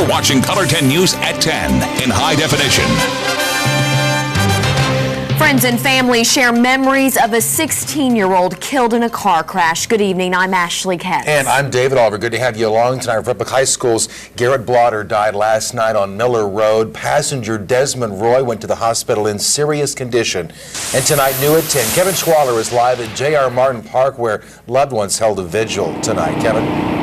You're watching Color 10 News at 10 in high definition. Friends and family share memories of a 16-year-old killed in a car crash. Good evening. I'm Ashley Katz. And I'm David Oliver. Good to have you along tonight. Republic High School's Garrett Blotter died last night on Miller Road. Passenger Desmond Roy went to the hospital in serious condition. And tonight, new at 10, Kevin Schwaller is live at J.R. Martin Park, where loved ones held a vigil tonight. Kevin?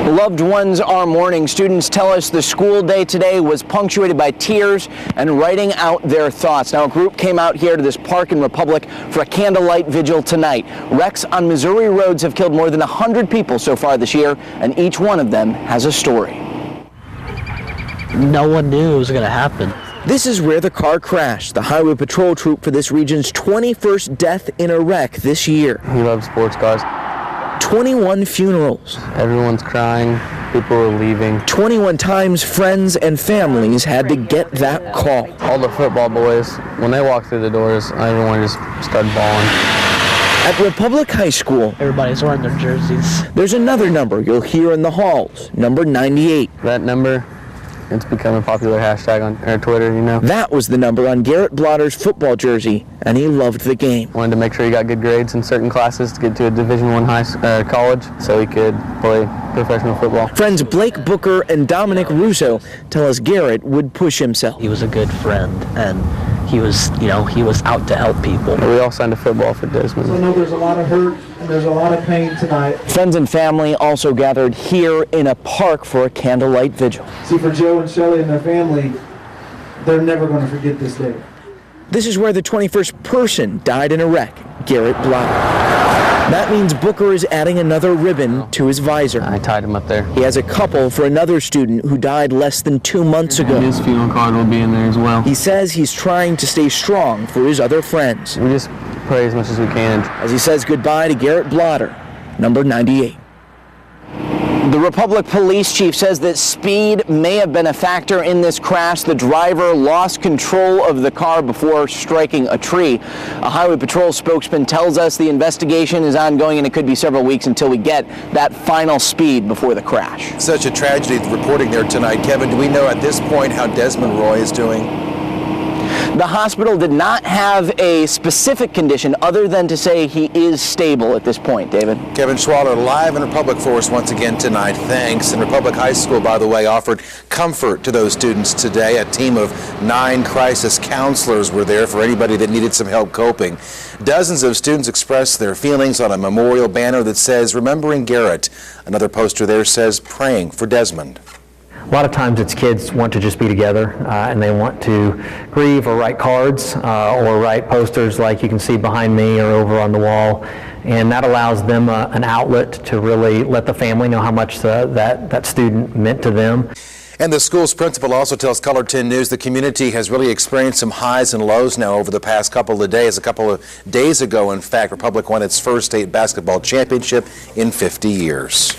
Loved ones are mourning. Students tell us the school day today was punctuated by tears and writing out their thoughts. Now, a group came out here to this park in Republic for a candlelight vigil tonight. Wrecks on Missouri roads have killed more than 100 people so far this year, and each one of them has a story. No one knew it was going to happen. This is where the car crashed, the highway patrol troop for this region's 21st death in a wreck this year. He loves sports cars. 21 funerals. Everyone's crying. People are leaving. 21 times friends and families had to get that call. All the football boys, when they walked through the doors, everyone just started bawling. At Republic High School, everybody's wearing their jerseys. There's another number you'll hear in the halls, number 98. That number, it's become a popular hashtag on Twitter, you know. That was the number on Garrett Blotter's football jersey, and he loved the game. Wanted to make sure he got good grades in certain classes to get to a Division I college so he could play professional football. Friends Blake Booker and Dominic Russo tell us Garrett would push himself. He was a good friend, and he was out to help people. We all signed a football for Desmond. I know there's a lot of hurt and there's a lot of pain tonight. Friends and family also gathered here in a park for a candlelight vigil. See, for Joe and Shelley and their family, they're never going to forget this day. This is where the 21st person died in a wreck, Garrett Blotter. That means Booker is adding another ribbon to his visor. I tied him up there. He has a couple for another student who died less than 2 months ago. His funeral card will be in there as well. He says he's trying to stay strong for his other friends. We just pray as much as we can. As he says goodbye to Garrett Blotter, number 98. The Republic Police Chief says that speed may have been a factor in this crash. The driver lost control of the car before striking a tree. A Highway Patrol spokesman tells us the investigation is ongoing and it could be several weeks until we get that final speed before the crash. Such a tragedy reporting there tonight. Kevin, do we know at this point how Desmond Roy is doing? The hospital did not have a specific condition other than to say he is stable at this point, David. Kevin Schwaller live in Republic for us once again tonight. Thanks. And Republic High School, by the way, offered comfort to those students today. A team of 9 crisis counselors were there for anybody that needed some help coping. Dozens of students expressed their feelings on a memorial banner that says, "Remembering Garrett." Another poster there says, "Praying for Desmond." A lot of times it's kids want to just be together and they want to grieve or write cards or write posters like you can see behind me or over on the wall, and that allows them an outlet to really let the family know how much that student meant to them. And the school's principal also tells Color 10 News the community has really experienced some highs and lows now over the past couple of days. A couple of days ago, in fact, Republic won its first state basketball championship in 50 years.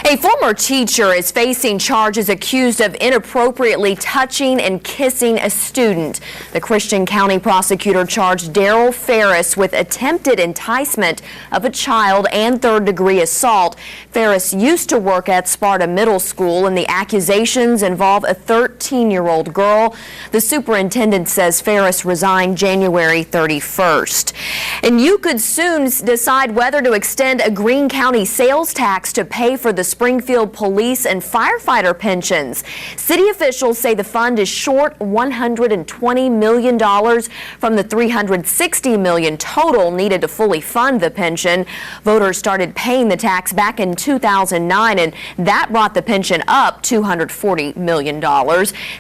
A former teacher is facing charges accused of inappropriately touching and kissing a student. The Christian County prosecutor charged Daryl Ferris with attempted enticement of a child and third-degree assault. Ferris used to work at Sparta Middle School, and the accusations involve a 13-year-old girl. The superintendent says Ferris resigned January 31st. And you could soon decide whether to extend a Greene County sales tax to pay for the Springfield police and firefighter pensions. City officials say the fund is short $120 million from the $360 million total needed to fully fund the pension. Voters started paying the tax back in 2009, and that brought the pension up $240 million.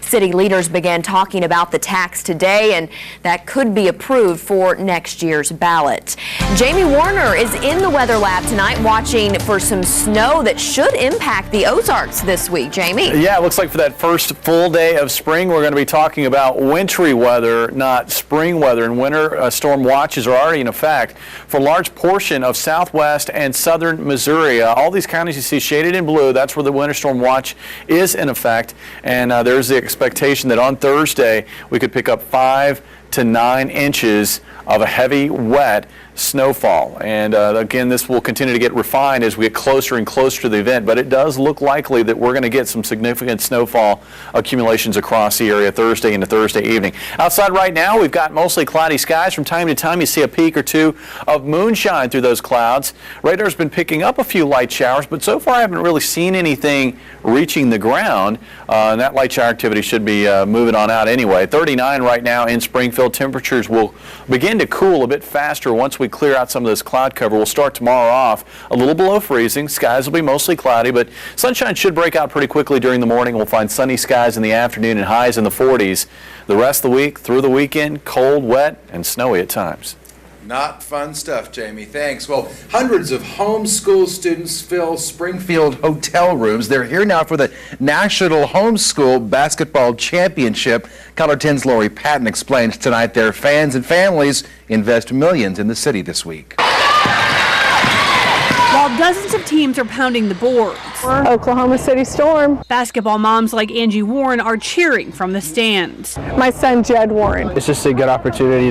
City leaders began talking about the tax today, and that could be approved for next year's ballot. Jamie Warner is in the weather lab tonight watching for some snow that should impact the Ozarks this week. Jamie? Yeah, it looks like for that first full day of spring, we're going to be talking about wintry weather, not spring weather. And winter storm watches are already in effect for a large portion of southwest and southern Missouri. All these counties you see shaded in blue, that's where the winter storm watch is in effect. And there's the expectation that on Thursday we could pick up 5 to 9 inches of a heavy, wet snowfall. And again, this will continue to get refined as we get closer and closer to the event, but it does look likely that we're going to get some significant snowfall accumulations across the area Thursday into Thursday evening. Outside right now, we've got mostly cloudy skies. From time to time, you see a peak or two of moonshine through those clouds. Radar's been picking up a few light showers, but so far I haven't really seen anything reaching the ground. And that light shower activity should be moving on out anyway. 39 right now in Springfield. Temperatures will begin to cool a bit faster once we clear out some of this cloud cover. We'll start tomorrow off a little below freezing. Skies will be mostly cloudy, but sunshine should break out pretty quickly during the morning. We'll find sunny skies in the afternoon and highs in the 40s. The rest of the week through the weekend, cold, wet, and snowy at times. Not fun stuff, Jamie. Thanks. Well, hundreds of homeschool students fill Springfield hotel rooms. They're here now for the National Homeschool Basketball Championship. Color 10's Lori Patton explains tonight their fans and families invest millions in the city this week. While dozens of teams are pounding the boards, Oklahoma City Storm. Basketball moms like Angie Warren are cheering from the stands. My son, Jed Warren. It's just a good opportunity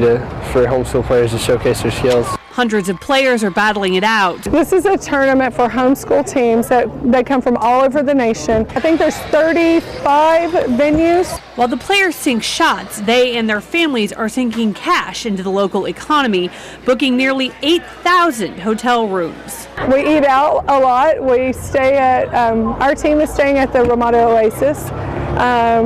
for homeschool players to showcase their skills. Hundreds of players are battling it out. This is a tournament for homeschool teams that come from all over the nation. I think there's 35 venues. While the players sink shots, they and their families are sinking cash into the local economy, booking nearly 8,000 hotel rooms. We eat out a lot. We stay at, our team is staying at the Ramada Oasis.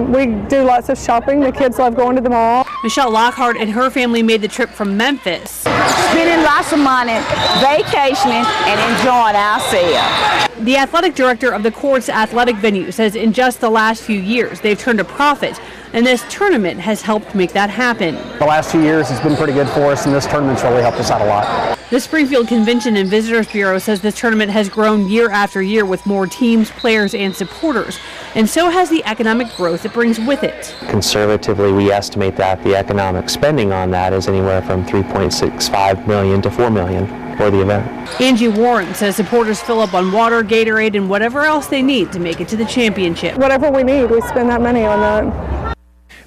We do lots of shopping. The kids love going to the mall. Michelle Lockhart and her family made the trip from Memphis. Spending lots of money, vacationing, and enjoying ourselves. The athletic director of the court's athletic venue says in just the last few years they've turned a profit, and this tournament has helped make that happen. The last 2 years has been pretty good for us, and this tournament's really helped us out a lot. The Springfield Convention and Visitors Bureau says this tournament has grown year after year with more teams, players, and supporters, and so has the economic growth it brings with it. Conservatively, we estimate that the economic spending on that is anywhere from $3.65 million to $4 million for the event. Angie Warren says supporters fill up on water, Gatorade, and whatever else they need to make it to the championship. Whatever we need, we spend that money on that.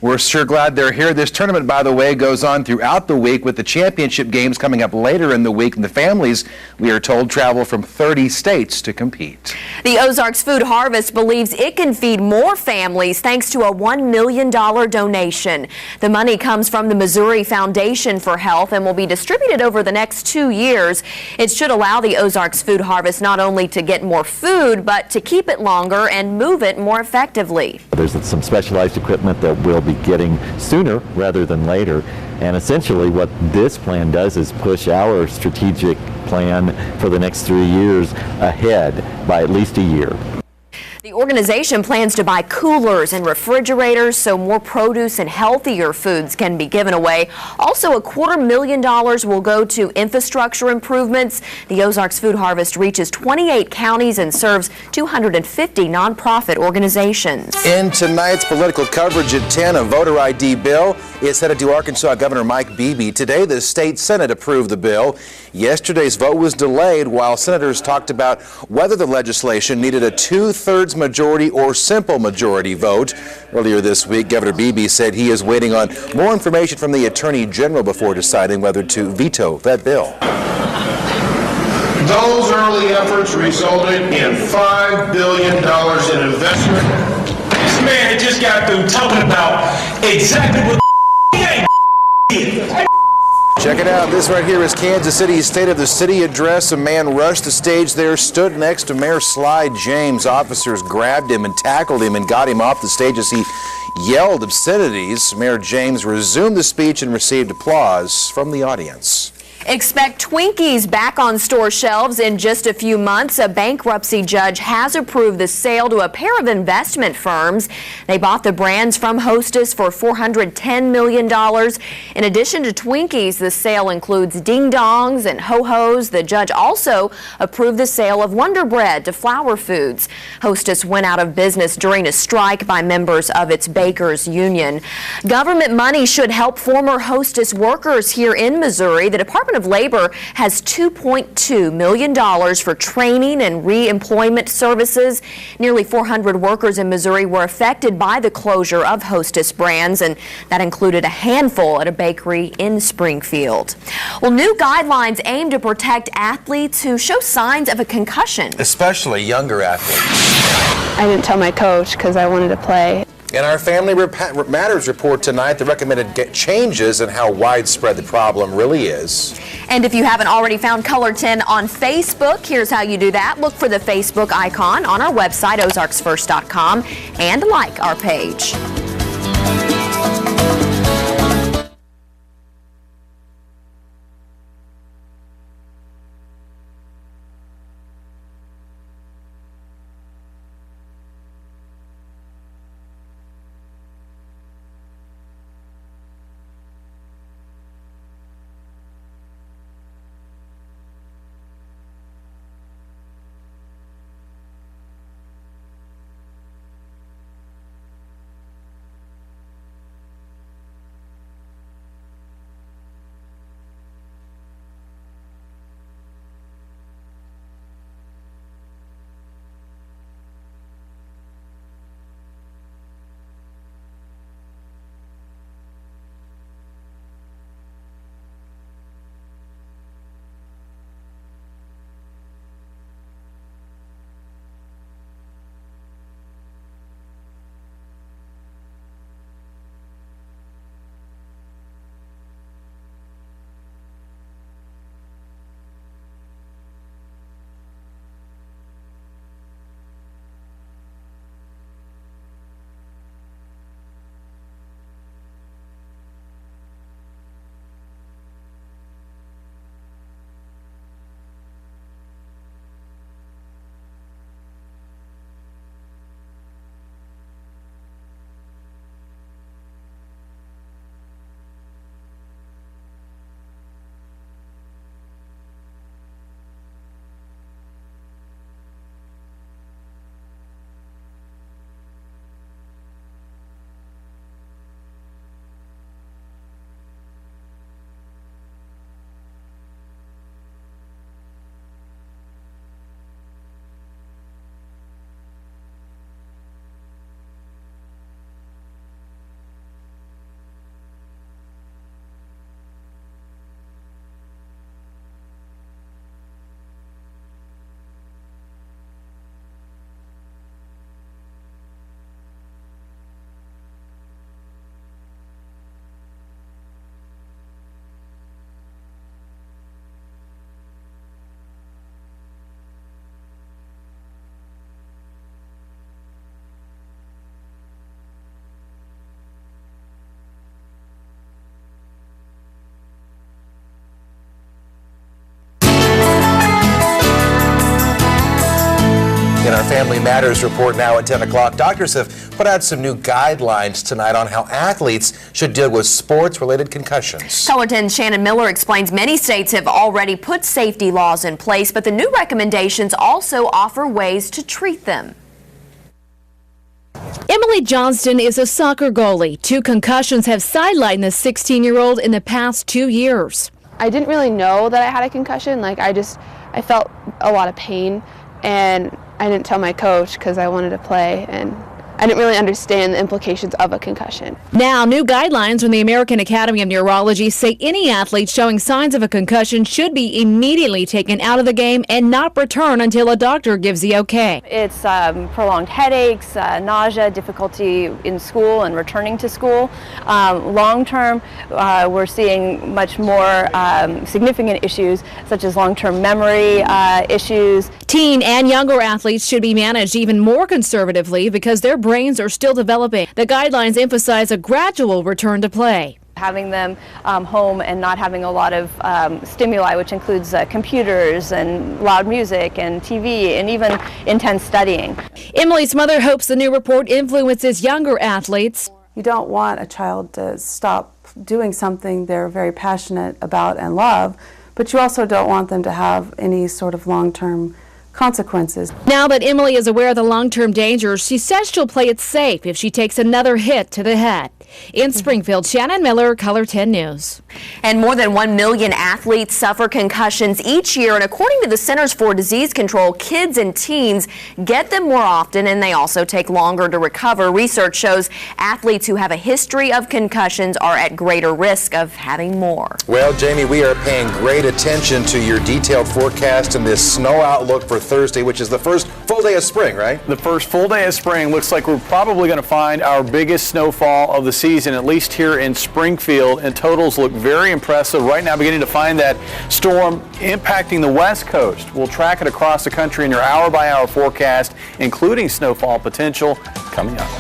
We're sure glad they're here. This tournament, by the way, goes on throughout the week with the championship games coming up later in the week. And the families, we are told, travel from 30 states to compete. The Ozarks Food Harvest believes it can feed more families thanks to a $1 million donation. The money comes from the Missouri Foundation for Health and will be distributed over the next 2 years. It should allow the Ozarks Food Harvest not only to get more food, but to keep it longer and move it more effectively. There's some specialized equipment that we'll be getting sooner rather than later, and essentially what this plan does is push our strategic plan for the next 3 years ahead by at least a year. The organization plans to buy coolers and refrigerators so more produce and healthier foods can be given away. Also, $250,000 will go to infrastructure improvements. The Ozarks Food Harvest reaches 28 counties and serves 250 nonprofit organizations. In tonight's political coverage at 10, a voter ID bill is headed to Arkansas Governor Mike Beebe. Today, the state Senate approved the bill. Yesterday's vote was delayed while senators talked about whether the legislation needed a 2/3 majority or simple majority vote. Earlier this week, Governor Beebe said he is waiting on more information from the Attorney General before deciding whether to veto that bill. Those early efforts resulted in $5 billion in investment. This man just got through talking about exactly what he ain't. Check it out. This right here is Kansas City's State of the City address. A man rushed the stage there, stood next to Mayor Sly James. Officers grabbed him and tackled him and got him off the stage as he yelled obscenities. Mayor James resumed the speech and received applause from the audience. Expect Twinkies back on store shelves in just a few months. A bankruptcy judge has approved the sale to a pair of investment firms. They bought the brands from Hostess for $410 million. In addition to Twinkies, the sale includes Ding Dongs and Ho-Hos. The judge also approved the sale of Wonder Bread to Flower Foods. Hostess went out of business during a strike by members of its bakers union. Government money should help former Hostess workers here in Missouri. The Department Department of Labor has $2.2 million for training and re-employment services. Nearly 400 workers in Missouri were affected by the closure of Hostess Brands, and that included a handful at a bakery in Springfield. Well, new guidelines aim to protect athletes who show signs of a concussion. Especially younger athletes. I didn't tell my coach because I wanted to play. In our Family Matters report tonight, the recommended changes and how widespread the problem really is. And if you haven't already found Color 10 on Facebook, here's how you do that. Look for the Facebook icon on our website, ozarksfirst.com, and like our page. In our Family Matters report now at 10 o'clock, doctors have put out some new guidelines tonight on how athletes should deal with sports-related concussions. Color 10's Shannon Miller explains many states have already put safety laws in place, but the new recommendations also offer ways to treat them. Emily Johnston is a soccer goalie. 2 concussions have sidelined the 16-year-old in the past 2 years. I didn't really know that I had a concussion. I felt a lot of pain, and I didn't tell my coach because I wanted to play, and I didn't really understand the implications of a concussion. Now, new guidelines from the American Academy of Neurology say any athlete showing signs of a concussion should be immediately taken out of the game and not return until a doctor gives the okay. It's prolonged headaches, nausea, difficulty in school and returning to school. Long term, we're seeing much more significant issues such as long-term memory issues. Teen and younger athletes should be managed even more conservatively because their brains are still developing. The guidelines emphasize a gradual return to play. Having them home and not having a lot of stimuli, which includes computers and loud music and TV and even intense studying. Emily's mother hopes the new report influences younger athletes. You don't want a child to stop doing something they're very passionate about and love, but you also don't want them to have any sort of long-term consequences. Now that Emily is aware of the long-term dangers, she says she'll play it safe if she takes another hit to the head. In Springfield, Shannon Miller, Color 10 News. And more than 1 million athletes suffer concussions each year. And according to the Centers for Disease Control, kids and teens get them more often, and they also take longer to recover. Research shows athletes who have a history of concussions are at greater risk of having more. Well, Jamie, we are paying great attention to your detailed forecast and this snow outlook for Thursday, which is the first full day of spring, right? The first full day of spring. Looks like we're probably going to find our biggest snowfall of the season, at least here in Springfield, and totals look very impressive. Right now, beginning to find that storm impacting the West Coast. We'll track it across the country in your hour-by-hour forecast, including snowfall potential coming up.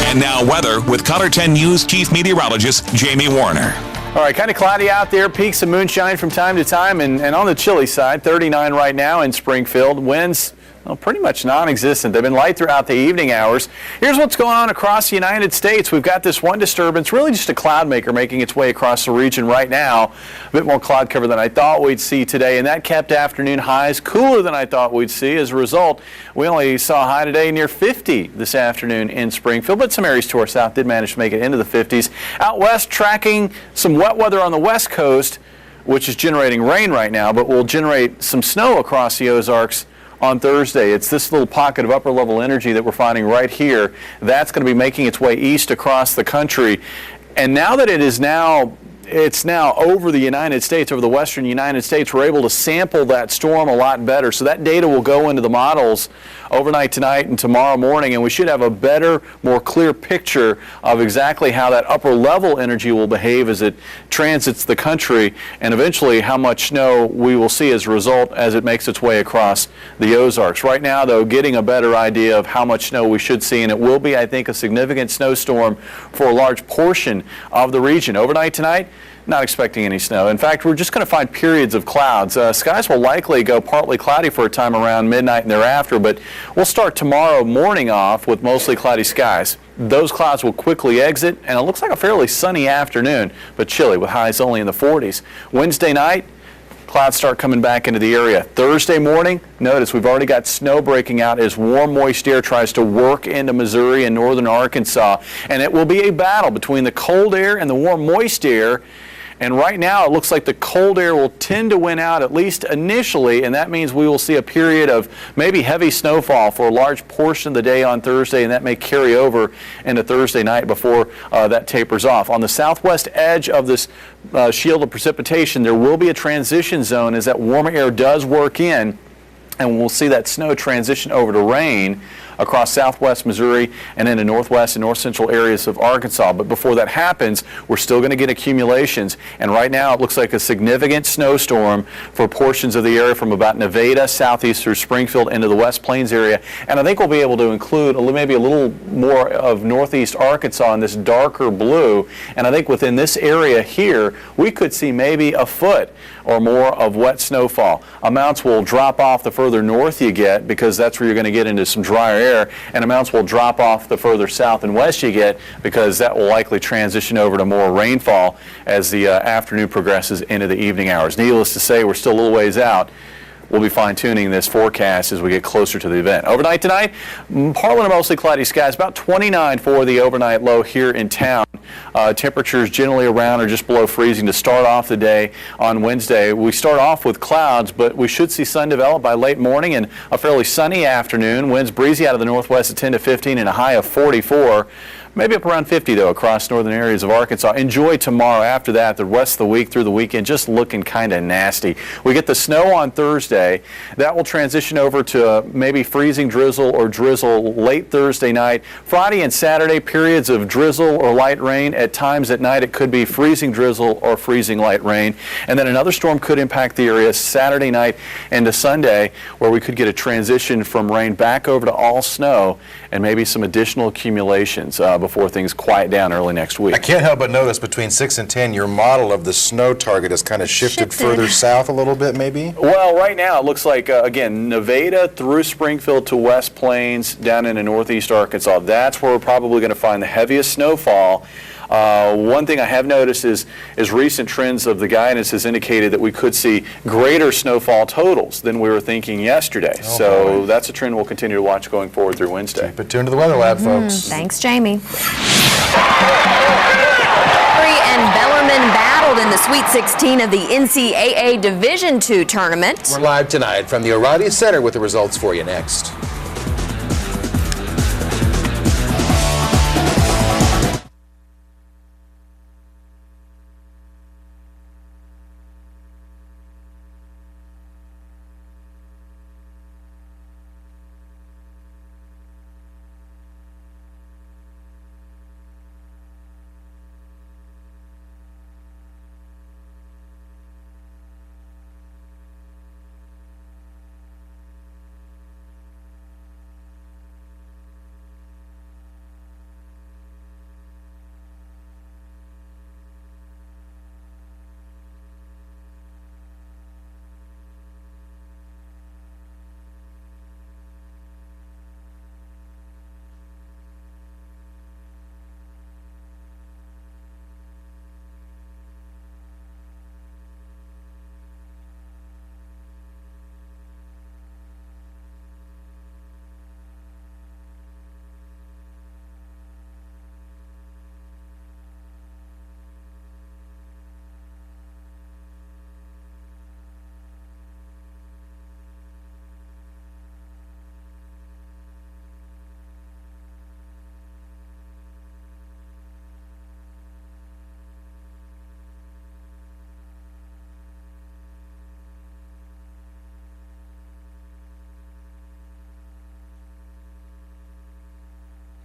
And now weather with Color 10 News Chief Meteorologist Jamie Warner. All right, kind of cloudy out there, peaks of moonshine from time to time, and on the chilly side, 39 right now in Springfield. Winds, well, pretty much non-existent. They've been light throughout the evening hours. Here's what's going on across the United States. We've got this one disturbance, really just a cloud maker making its way across the region right now. A bit more cloud cover than I thought we'd see today, and that kept afternoon highs cooler than I thought we'd see. As a result, we only saw a high today near 50 this afternoon in Springfield, but some areas to our south did manage to make it into the 50s. Out west, tracking some wet weather on the west coast, which is generating rain right now, but will generate some snow across the Ozarks on Thursday. It's this little pocket of upper level energy that we're finding right here. That's going to be making its way east across the country. And now that it is now it's now over the United States, over the western United States. We're able to sample that storm a lot better. So that data will go into the models overnight tonight and tomorrow morning, and we should have a better, more clear picture of exactly how that upper level energy will behave as it transits the country, and eventually how much snow we will see as a result as it makes its way across the Ozarks. Right now, though, getting a better idea of how much snow we should see, and it will be, I think, a significant snowstorm for a large portion of the region. Overnight tonight, not expecting any snow. In fact, we're just going to find periods of clouds. Skies will likely go partly cloudy for a time around midnight and thereafter, but we'll start tomorrow morning off with mostly cloudy skies. Those clouds will quickly exit, and it looks like a fairly sunny afternoon, but chilly with highs only in the 40s. Wednesday night, clouds start coming back into the area. Thursday morning, notice we've already got snow breaking out as warm, moist air tries to work into Missouri and northern Arkansas. And it will be a battle between the cold air and the warm, moist air. And right now, it looks like the cold air will tend to win out, at least initially, and that means we will see a period of maybe heavy snowfall for a large portion of the day on Thursday, and that may carry over into Thursday night before that tapers off. On the southwest edge of this shield of precipitation, there will be a transition zone as that warmer air does work in, and we'll see that snow transition over to rain across southwest Missouri and into northwest and north central areas of Arkansas. But before that happens, we're still going to get accumulations. And right now it looks like a significant snowstorm for portions of the area from about Nevada, southeast through Springfield into the West Plains area. And I think we'll be able to include maybe a little more of northeast Arkansas in this darker blue. And I think within this area here, we could see maybe a foot or more of wet snowfall. Amounts will drop off the further north you get, because that's where you're going to get into some drier air, and amounts will drop off the further south and west you get, because that will likely transition over to more rainfall as the afternoon progresses into the evening hours. Needless to say, we're still a little ways out. We'll be fine-tuning this forecast as we get closer to the event. Overnight tonight, partly to mostly cloudy skies, about 29 for the overnight low here in town. Temperatures generally around or just below freezing to start off the day on Wednesday. We start off with clouds, but we should see sun develop by late morning and a fairly sunny afternoon. Winds breezy out of the northwest at 10 to 15 and a high of 44. Maybe up around 50, though, across northern areas of Arkansas. Enjoy tomorrow. After that, the rest of the week through the weekend, just looking kind of nasty. We get the snow on Thursday. That will transition over to maybe freezing drizzle or drizzle late Thursday night. Friday and Saturday, periods of drizzle or light rain. At times at night, it could be freezing drizzle or freezing light rain. And then another storm could impact the area Saturday night into Sunday, where we could get a transition from rain back over to all snow and maybe some additional accumulations before things quiet down early next week. I can't help but notice between 6 and 10, your model of the snow target has kind of shifted further south a little bit, maybe? Well, right now it looks like, again, Nevada through Springfield to West Plains down into northeast Arkansas. That's where we're probably going to find the heaviest snowfall. One thing I have noticed is recent trends of the guidance has indicated that we could see greater snowfall totals than we were thinking yesterday. So that's a trend we'll continue to watch going forward through Wednesday. Keep it tuned to the Weather Lab, folks. Thanks, Jamie. And Bellarmine battled in the Sweet 16 of the NCAA Division II tournament. We're live tonight from the O'Reilly Center with the results for you next.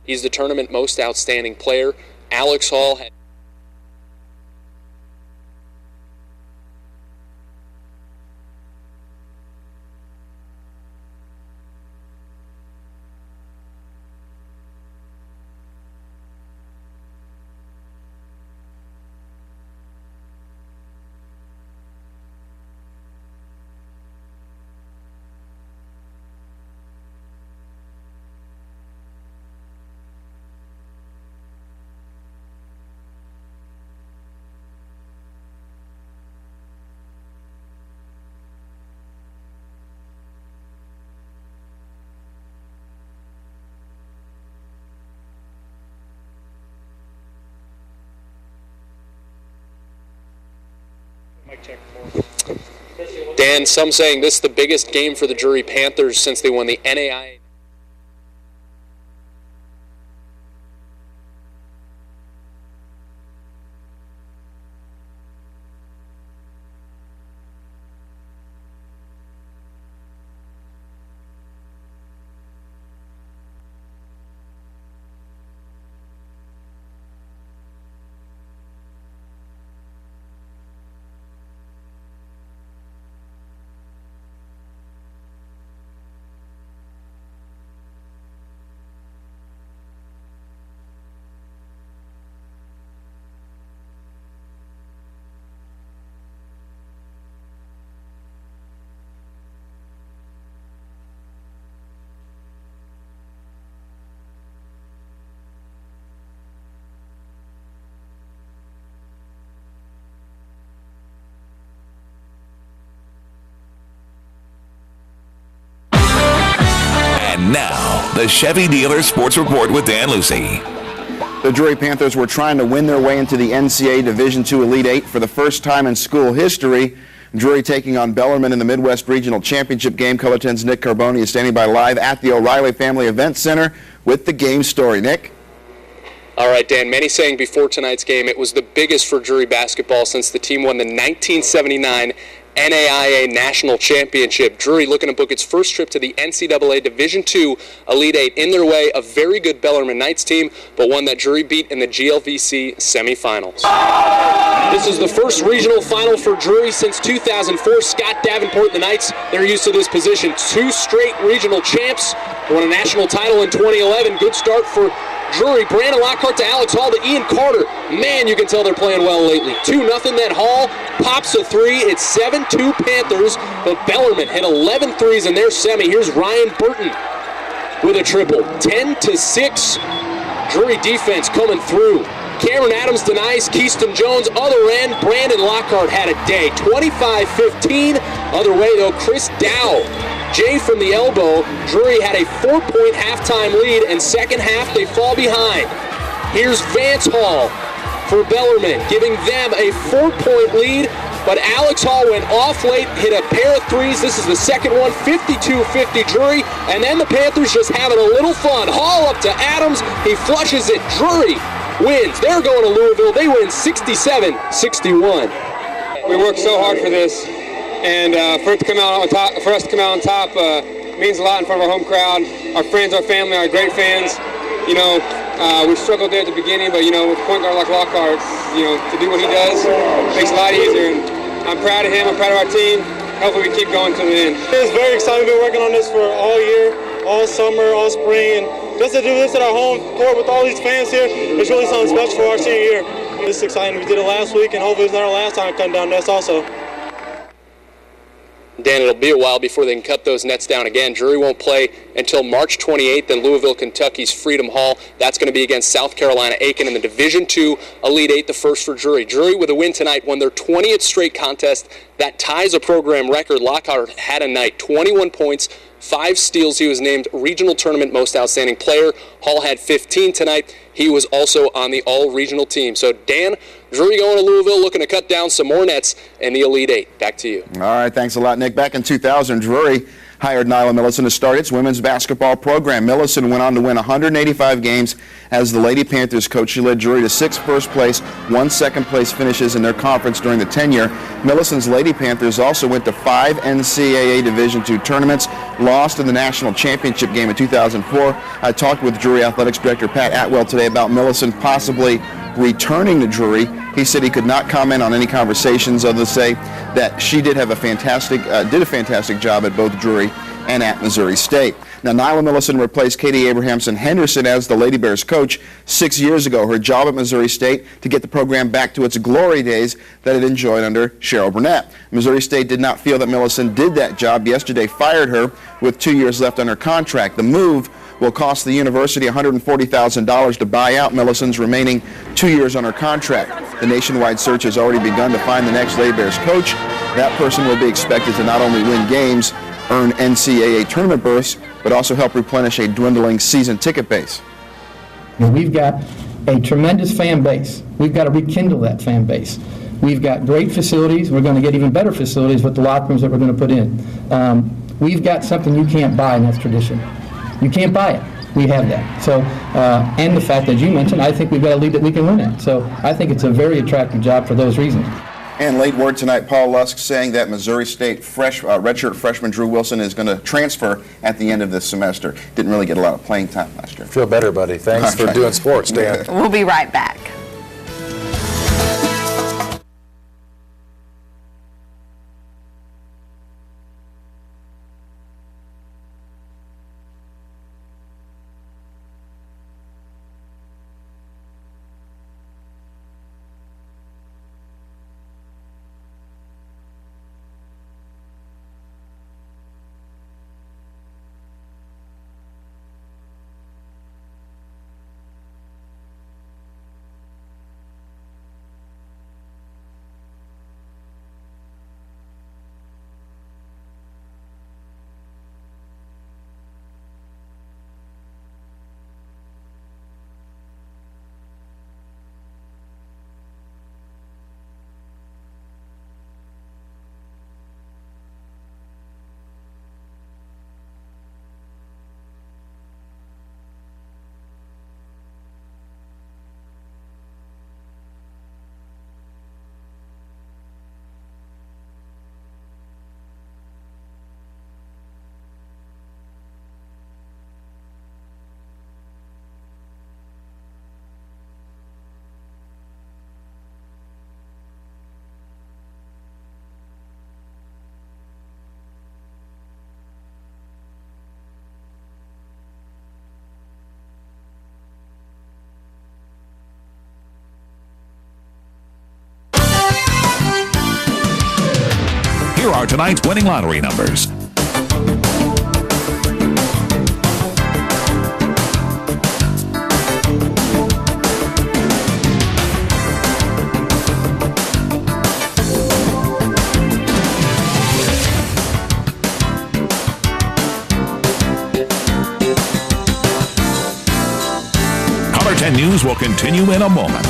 He's the tournament most outstanding player. Alex Hall had Dan, some saying this is the biggest game for the Drury Panthers since they won the NAIA. And now, the Chevy Dealer Sports Report with Dan Lucy. The Drury Panthers were trying to win their way into the NCAA Division II Elite Eight for the first time in school history. Drury taking on Bellarmine in the Midwest Regional Championship game. Color 10's Nick Carboni is standing by live at the O'Reilly Family Event Center with the game story. Nick? All right, Dan, many saying before tonight's game it was the biggest for Drury basketball since the team won the 1979 NAIA National Championship. Drury looking to book its first trip to the NCAA Division II Elite Eight. In their way, a very good Bellarmine Knights team, but one that Drury beat in the GLVC semifinals. This is the first regional final for Drury since 2004. Scott Davenport and the Knights, they're used to this position. 2 straight regional champs, won a national title in 2011. Good start for Drury. Brandon Lockhart to Alex Hall to Ian Carter. Man, you can tell they're playing well lately. 2-0, then Hall pops a 3. It's 7-2 Panthers, but Bellarmine hit 11 threes in their semi. Here's Ryan Burton with a triple. 10-6. Drury defense coming through. Cameron Adams denies Keyston Jones. Other end, Brandon Lockhart had a day. 25-15. Other way, though, Chris Dow. Jay from the elbow. Drury had a 4-point halftime lead, and second half they fall behind. Here's Vance Hall for Bellarmine, giving them a 4-point lead, but Alex Hall went off late, hit a pair of threes. This is the second one, 52-50 Drury, and then the Panthers just having a little fun. Hall up to Adams, he flushes it. Drury wins. They're going to Louisville. They win 67-61. We worked so hard for this. And for us to come out on top means a lot in front of our home crowd, our friends, our family, our great fans. You know, we struggled there at the beginning, but you know, with a point guard like Lockhart, you know, to do what he does makes it a lot easier. And I'm proud of him. I'm proud of our team. Hopefully, we keep going to the end. It's very exciting. We've been working on this for all year, all summer, all spring, and just to do this at our home court with all these fans here, it's really something special for our senior year. This is exciting. We did it last week, and hopefully, it's not our last time to come down to us also. Dan, it'll be a while before they can cut those nets down again. Drury won't play until March 28th in Louisville, Kentucky's Freedom Hall. That's going to be against South Carolina Aiken in the Division II Elite Eight, the first for Drury. Drury, with a win tonight, won their 20th straight contest. That ties a program record. Lockhart had a night, 21 points, 5 steals. He was named Regional Tournament Most Outstanding Player. Hall had 15 tonight. He was also on the all-regional team. So, Dan, Drury going to Louisville, looking to cut down some more nets in the Elite Eight. Back to you. All right, thanks a lot, Nick. Back in 2000, Drury hired Nyla Millicent to start its women's basketball program. Millicent went on to win 185 games as the Lady Panthers coach. She led Drury to 6 first-place, 1 second-place finishes in their conference during the tenure. Millicent's Lady Panthers also went to 5 NCAA Division II tournaments, lost in the national championship game in 2004. I talked with Drury Athletics Director Pat Atwell today about Millicent possibly returning to Drury. He said he could not comment on any conversations other than say that she did have a fantastic job at both Drury and at Missouri State. Now, Nyla Millicent replaced Katie Abrahamson Henderson as the Lady Bears coach 6 years ago. Her job at Missouri State to get the program back to its glory days that it enjoyed under Cheryl Burnett. Missouri State did not feel that Millicent did that job. Yesterday fired her with 2 years left on her contract. The move will cost the university $140,000 to buy out Millicent's remaining 2 years on her contract. The nationwide search has already begun to find the next Lady Bears coach. That person will be expected to not only win games, earn NCAA tournament berths, but also help replenish a dwindling season ticket base. We've got a tremendous fan base. We've got to rekindle that fan base. We've got great facilities. We're going to get even better facilities with the locker rooms that we're going to put in. We've got something you can't buy, and that's tradition. You can't buy it. We have that. So, and the fact that you mentioned, I think we've got a lead that we can win at. So I think it's a very attractive job for those reasons. And late word tonight, Paul Lusk saying that Missouri State redshirt freshman Drew Wilson is going to transfer at the end of this semester. Didn't really get a lot of playing time last year. Feel better, buddy. Thanks for doing sports, Dan. We'll be right back. Here are tonight's winning lottery numbers. Color 10 News will continue in a moment.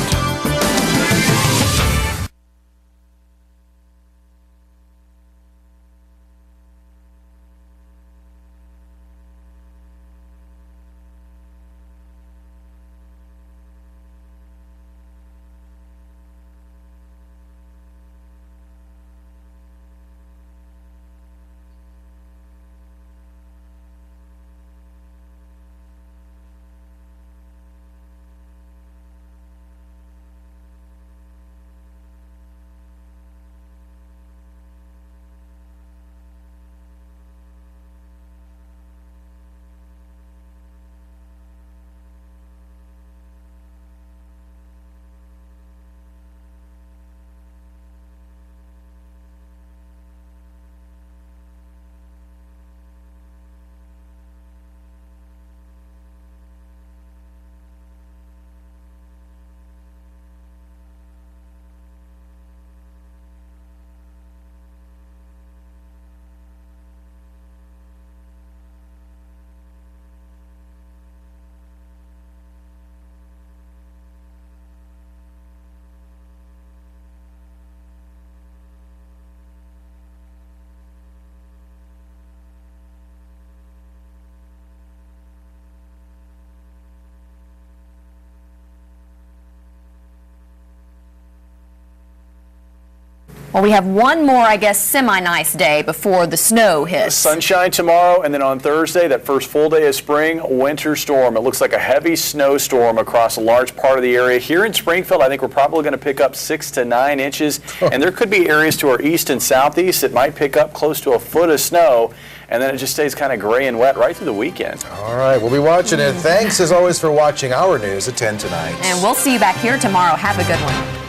Well, we have one more, I guess, semi-nice day before the snow hits. Sunshine tomorrow, and then on Thursday, that first full day of spring, winter storm. It looks like a heavy snowstorm across a large part of the area. Here in Springfield, I think we're probably going to pick up 6 to 9 inches, and there could be areas to our east and southeast that might pick up close to a foot of snow, and then it just stays kind of gray and wet right through the weekend. All right, we'll be watching it. Thanks, as always, for watching our news at 10 tonight. And we'll see you back here tomorrow. Have a good one.